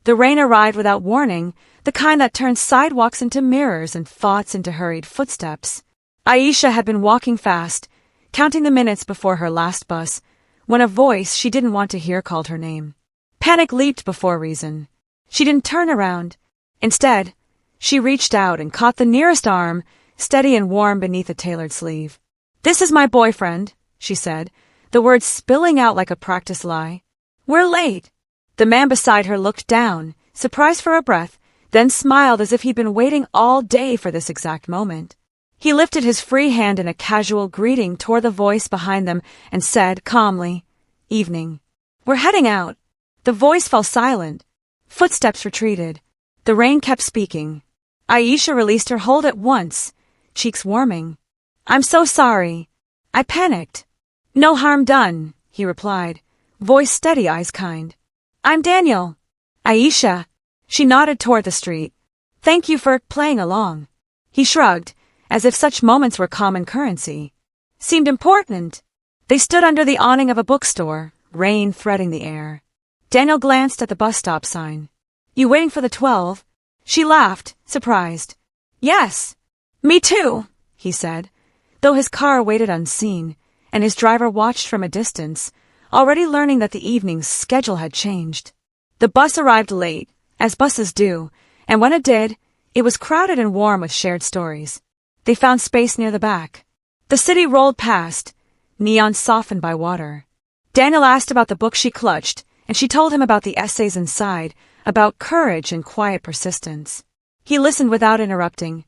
The rain arrived without warning, the kind that turns sidewalks into mirrors and thoughts into hurried footsteps. Aisha had been walking fast, counting the minutes before her last bus, when a voice she didn't want to hear called her name. Panic leaped before reason. She didn't turn around. Instead, she reached out and caught the nearest arm, steady and warm beneath a tailored sleeve. "This is my boyfriend," she said, the words spilling out like a practiced lie. "We're late." The man beside her looked down, surprised for a breath, then smiled as if he'd been waiting all day for this exact moment. He lifted his free hand in a casual greeting toward the voice behind them and said calmly, "Evening." "We're heading out." The voice fell silent. Footsteps retreated. The rain kept speaking. Aisha released her hold at once, cheeks warming. "I'm so sorry. I panicked." "No harm done," he replied, voice steady, eyes kind. "I'm Daniel." "Aisha." She nodded toward the street. "Thank you for playing along." He shrugged, as if such moments were common currency. "Seemed important." They stood under the awning of a bookstore, rain threading the air. Daniel glanced at the bus stop sign. "You waiting for the 12? She laughed, surprised. "Yes." "Me too," he said, though his car waited unseen, and his driver watched from a distance, already learning that the evening's schedule had changed. The bus arrived late, as buses do, and when it did, it was crowded and warm with shared stories. They found space near the back. The city rolled past, neon softened by water. Daniel asked about the book she clutched, and she told him about the essays inside, about courage and quiet persistence. He listened without interrupting,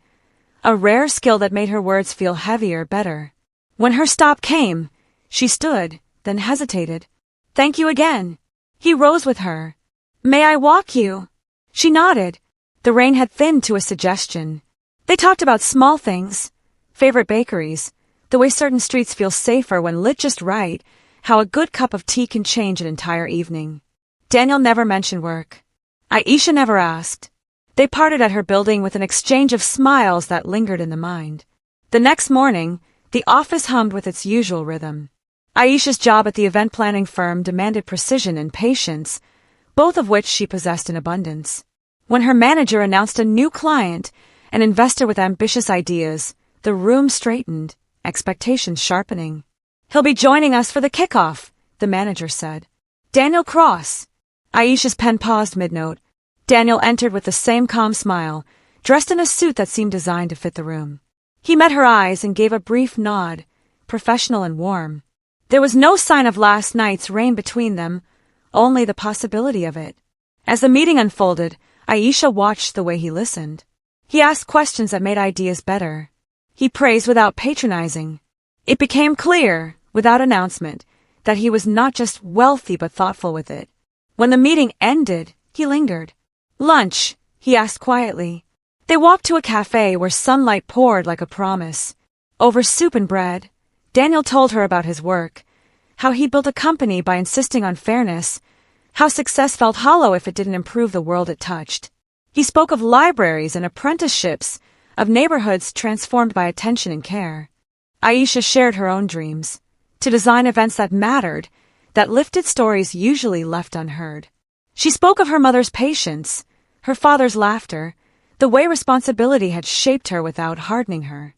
a rare skill that made her words feel heavier, better. When her stop came, she stood, then hesitated. "Thank you again." He rose with her. "May I walk you?" She nodded. The rain had thinned to a suggestion. They talked about small things, favorite bakeries, the way certain streets feel safer when lit just right, how a good cup of tea can change an entire evening. Daniel never mentioned work. Aisha never asked. They parted at her building with an exchange of smiles that lingered in the mind. The next morning, the office hummed with its usual rhythm. Aisha's job at the event planning firm demanded precision and patience, both of which she possessed in abundance. When her manager announced a new client, an investor with ambitious ideas, the room straightened, expectations sharpening. "He'll be joining us for the kickoff," the manager said. "Daniel Cross." Aisha's pen paused mid-note. Daniel entered with the same calm smile, dressed in a suit that seemed designed to fit the room. He met her eyes and gave a brief nod, professional and warm. There was no sign of last night's rain between them, only the possibility of it. As the meeting unfolded, Aisha watched the way he listened. He asked questions that made ideas better. He praised without patronizing. It became clear, without announcement, that he was not just wealthy but thoughtful with it. When the meeting ended, he lingered. "Lunch?" he asked quietly. They walked to a cafe where sunlight poured like a promise. Over soup and bread, Daniel told her about his work, how he built a company by insisting on fairness, how success felt hollow if it didn't improve the world it touched. He spoke of libraries and apprenticeships, of neighborhoods transformed by attention and care. Aisha shared her own dreams, to design events that mattered, that lifted stories usually left unheard. She spoke of her mother's patience, her father's laughter, the way responsibility had shaped her without hardening her.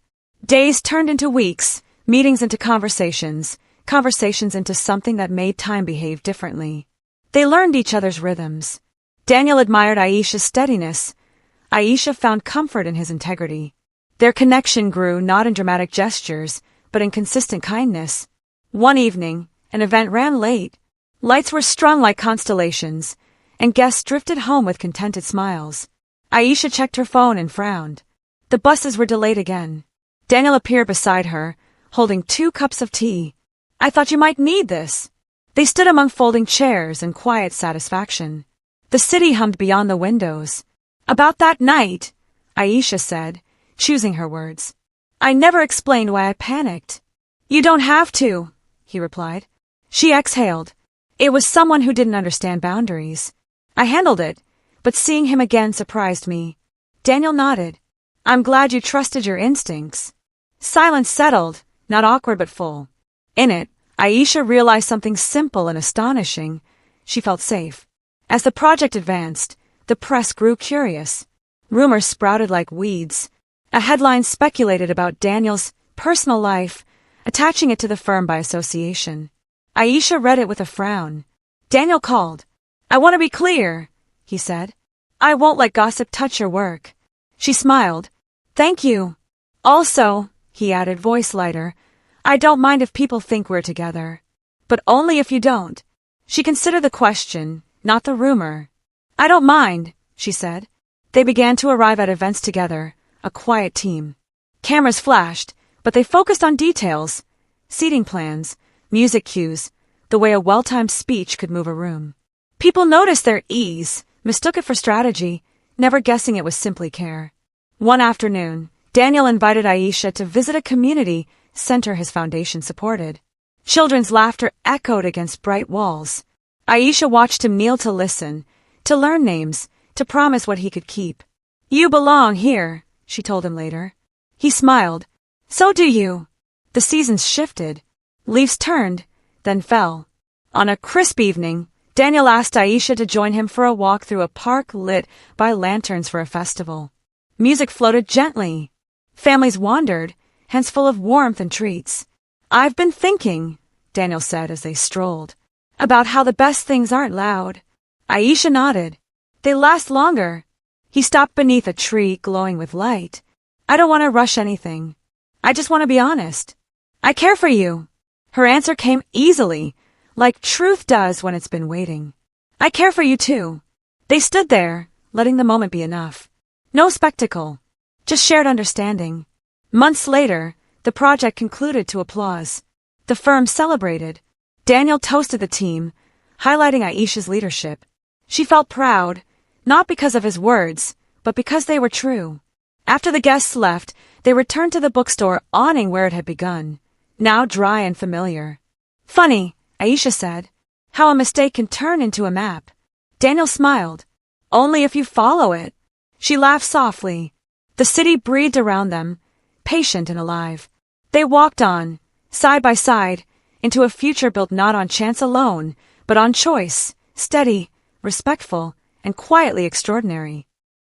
Days turned into weeks, meetings into conversations into something that made time behave differently. They learned each other's rhythms. Daniel admired Aisha's steadiness. Aisha found comfort in his integrity. Their connection grew not in dramatic gestures, but in consistent kindness. One evening, an event ran late. Lights were strung like constellations, and guests drifted home with contented smiles. Aisha checked her phone and frowned. The buses were delayed again. Daniel appeared beside her, holding 2 cups of tea. "I thought you might need this." They stood among folding chairs in quiet satisfaction. The city hummed beyond the windows. "About that night," Aisha said, choosing her words. "I never explained why I panicked." "You don't have to," he replied. She exhaled. It was someone who didn't understand boundaries. "I handled it, but seeing him again surprised me." Daniel nodded. "I'm glad you trusted your instincts." Silence settled, not awkward but full. In it, Aisha realized something simple and astonishing. She felt safe. As the project advanced, The press grew curious. Rumors sprouted like weeds. A headline speculated about Daniel's personal life, attaching it to the firm by association. Aisha read it with a frown. Daniel called. "I want to be clear," he said. "I won't let gossip touch your work." She smiled. "Thank you. Also," he added, voice lighter, "I don't mind if people think we're together. But only if you don't." She considered the question, not the rumor. "I don't mind," she said. They began to arrive at events together, a quiet team. Cameras flashed, but they focused on details. Seating plans, music cues, the way a well-timed speech could move a room. People noticed their ease, mistook it for strategy, never guessing it was simply care. One afternoon, Daniel invited Aisha to visit a community center his foundation supported. Children's laughter echoed against bright walls. Aisha watched him kneel to listen, to learn names, to promise what he could keep. "You belong here," she told him later. He smiled. "So do you." The seasons shifted. Leaves turned, then fell. On a crisp evening, Daniel asked Aisha to join him for a walk through a park lit by lanterns for a festival. Music floated gently. Families wandered, hands full of warmth and treats. "I've been thinking," Daniel said as they strolled, "about how the best things aren't loud." Aisha nodded. "They last longer." He stopped beneath a tree glowing with light. "I don't want to rush anything. I just want to be honest. I care for you." Her answer came easily, like truth does when it's been waiting. "I care for you too." They stood there, letting the moment be enough. No spectacle, just shared understanding. Months later, the project concluded to applause. The firm celebrated. Daniel toasted the team, highlighting Aisha's leadership. She felt proud, not because of his words, but because they were true. After the guests left, they returned to the bookstore, awning where it had begun, now dry and familiar. "Funny," Aisha said, "how a mistake can turn into a map." Daniel smiled. "Only if you follow it." She laughed softly. The city breathed around them, patient and alive. They walked on, side by side, into a future built not on chance alone, but on choice, steady, respectful, and quietly extraordinary.